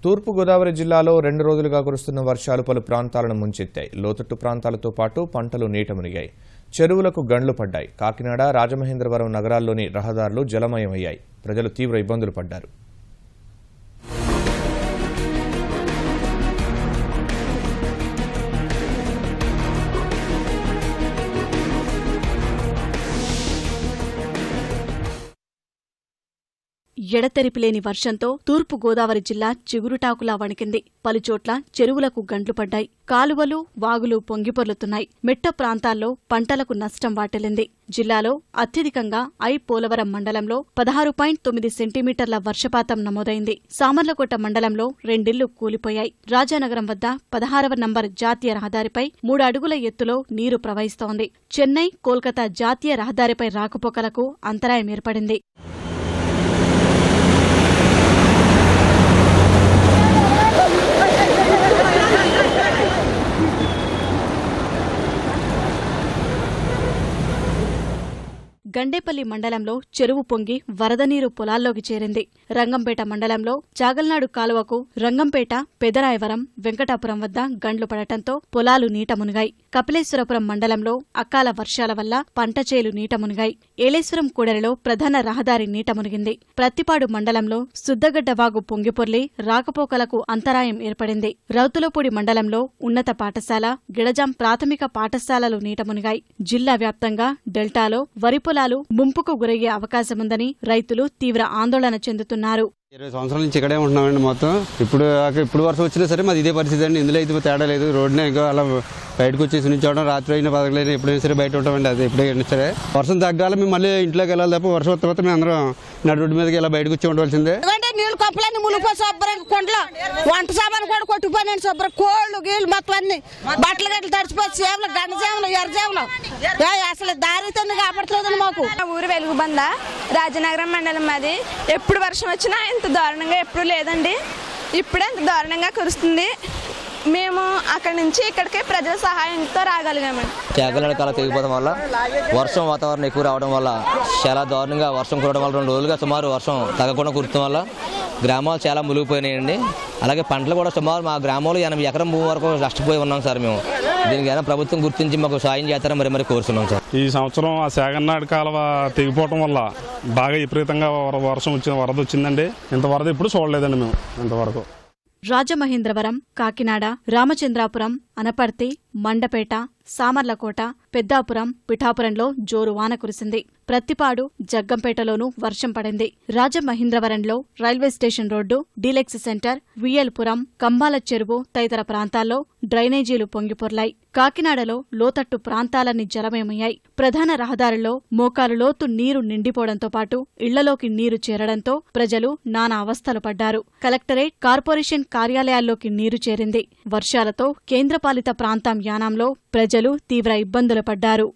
తూర్పు గోదావరి జిల్లాలో 2 రోజులుగా కురుస్తున్న వర్షాలు పలు ప్రాంతాలను ముంచెత్తాయి. లోతట్టు ప్రాంతాలతో పాటు పంటలు నీట మునిగాయి. చెరువులకు గండ్లు పడ్డాయి. కాకినాడ, రాజమహేంద్రవరం నగరాల్లోని రహదారులు జలమయమయ్యాయి. ప్రజలు తీవ్ర ఇబ్బందులు పడ్డారు. ఎడతెరిపిలేని వర్షంతో తూర్పు గోదావరి జిల్లా చిగురుటాకులా వణికింది. పలుచోట్ల చెరువులకు గండ్లు పడ్డాయి. కాలువలు, వాగులు పొంగిపొర్లుతున్నాయి. మెట్ట ప్రాంతాల్లో పంటలకు నష్టం వాటిల్లింది. జిల్లాలో అత్యధికంగా పోలవరం మండలంలో 16.9 సెంటీమీటర్ల వర్షపాతం నమోదైంది. సామర్లకోట మండలంలో 2 ఇళ్లు కూలిపోయాయి. రాజానగరం వద్ద 16వ నంబర్ జాతీయ రహదారిపై 3 అడుగుల ఎత్తులో నీరు ప్రవహిస్తోంది. చెన్నై, కోల్కతా జాతీయ రహదారిపై రాకపోకలకు అంతరాయం ఏర్పడింది. గండేపల్లి మండలంలో చెరువు పొంగి వరద నీరు పొలాల్లోకి చేరింది. రంగంపేట మండలంలో చాగల్నాడు కాలువకు రంగంపేట, పెదరాయవరం, వెంకటాపురం వద్ద గండ్లు పడటంతో పొలాలు నీట మునిగాయి. కపిలేశ్వరపురం మండలంలో అకాల వర్షాల వల్ల పంట చేలు నీట మునిగాయి. ఏలేశ్వరం కూడలిలో ప్రధాన రహదారి నీట మునిగింది. ప్రత్తిపాడు మండలంలో సుద్దగడ్డ వాగు పొంగిపొర్లి రాకపోకలకు అంతరాయం ఏర్పడింది. రౌతులపూడి మండలంలో ఉన్నత పాఠశాల, గిడజాం ప్రాథమిక పాఠశాలలు నీట మునిగాయి. జిల్లా వ్యాప్తంగా డెల్టాలో వరి పొలాలు ముంపుకు గురయ్యే అవకాశముందని రైతులు తీవ్ర ఆందోళన చెందుతున్నారు. 20 సంవత్సరాల నుంచి ఇక్కడే ఉంటున్నామండి. మొత్తం ఇప్పుడు వర్షం వచ్చినా సరే మాది ఇదే పరిస్థితి అండి. ఇందులో అయితే తేడా లేదు. రోడ్డునే ఇంకా అలా బయటకు వచ్చేసి నుంచోవడం, రాత్రి అయినా పదకలైనా ఎప్పుడైనా సరే బయట ఉంటామండి. అది ఎప్పుడైనా సరే వర్షం తగ్గాలి, మేము మళ్ళీ ఇంట్లోకి వెళ్ళాలి తప్ప వర్షం వస్తే మేము అందరం నడు రోడ్డు మీదకి ఇలా బయటకు వచ్చి ఉండవలసిందే. నీళ్ళు కప్పలన్నీ మునిగిపోయి శుభ్రంగా కొండలో వంట సామాను కూడా కొట్టుకుపోయినాయి. శుభ్రం కోళ్ళు గీళ్ళు మొత్తం అన్ని బట్టలు గట్లు తడిచిపోయి చేపలు, గండ చేపలు, ఎర్ర చేపలు అసలు దారితో కాపాడుతుందండి మాకు. ఊరు వెలుగుబంద, రాజనగరం మండలం. మాది ఎప్పుడు వర్షం వచ్చినా ఇంత దారుణంగా ఎప్పుడు లేదండి. ఇప్పుడే ఇంత దారుణంగా కురుస్తుంది. మేము అక్కడి నుంచి ఇక్కడికి ప్రజల సహాయంతో రాగలిగామండి. చాగల్నాడు కాలం తెగిపోవడం వల్ల వర్షం వాతావరణం ఎక్కువ రావడం వల్ల చాలా దారుణంగా వర్షం కురవడం వల్ల 2 రోజులుగా సుమారు వర్షం తగ్గకుండా కురుతడం వల్ల గ్రామాలు చాలా మునిగిపోయినాయండి. అలాగే పంటలు కూడా సుమారు మా గ్రామంలో 80 ఎకరం భూమి వరకు నష్టపోయి ఉన్నాం సార్. మేము దీనికి ఏమైనా ప్రభుత్వం గుర్తించి మాకు సాయం చేస్తారని మరి కోరుతున్నాం సార్. ఈ సంవత్సరం ఆ చాగల్నాడు కాలువ తెగిపోవడం వల్ల బాగా విపరీతంగా వరద వచ్చిందండి. ఇంత వరద ఇప్పుడు చూడలేదండి మేము ఇంతవరకు. రాజమహేంద్రవరం, కాకినాడ, రామచంద్రాపురం, అనపర్తి, మండపేట, సామర్లకోట, పెద్దాపురం, పిఠాపురంలో జోరు వాన కురిసింది. ప్రత్తిపాడు, జగ్గంపేటలోనూ వర్షం పడింది. రాజమహేంద్రవరంలో railway station road, deluxe centre, VLPuram, Kambala Cheruvu తదితర ప్రాంతాల్లో డ్రైనేజీలు పొంగిపొర్లాయి. కాకినాడలో లోతట్టు ప్రాంతాలన్నీ జలమయమయ్యాయి. ప్రధాన రహదారుల్లో మోకాలు లోతు నీరు నిండిపోవడంతో పాటు ఇళ్లలోకి నీరు చేరడంతో ప్రజలు నానా అవస్థలు పడ్డారు. కలెక్టరేట్, కార్పొరేషన్ కార్యాలయాల్లోకి నీరు చేరింది. వర్షాలతో కేంద్రపాలిత ప్రాంతం యానాంలో ప్రజలు తీవ్ర ఇబ్బందులు పడ్డారు.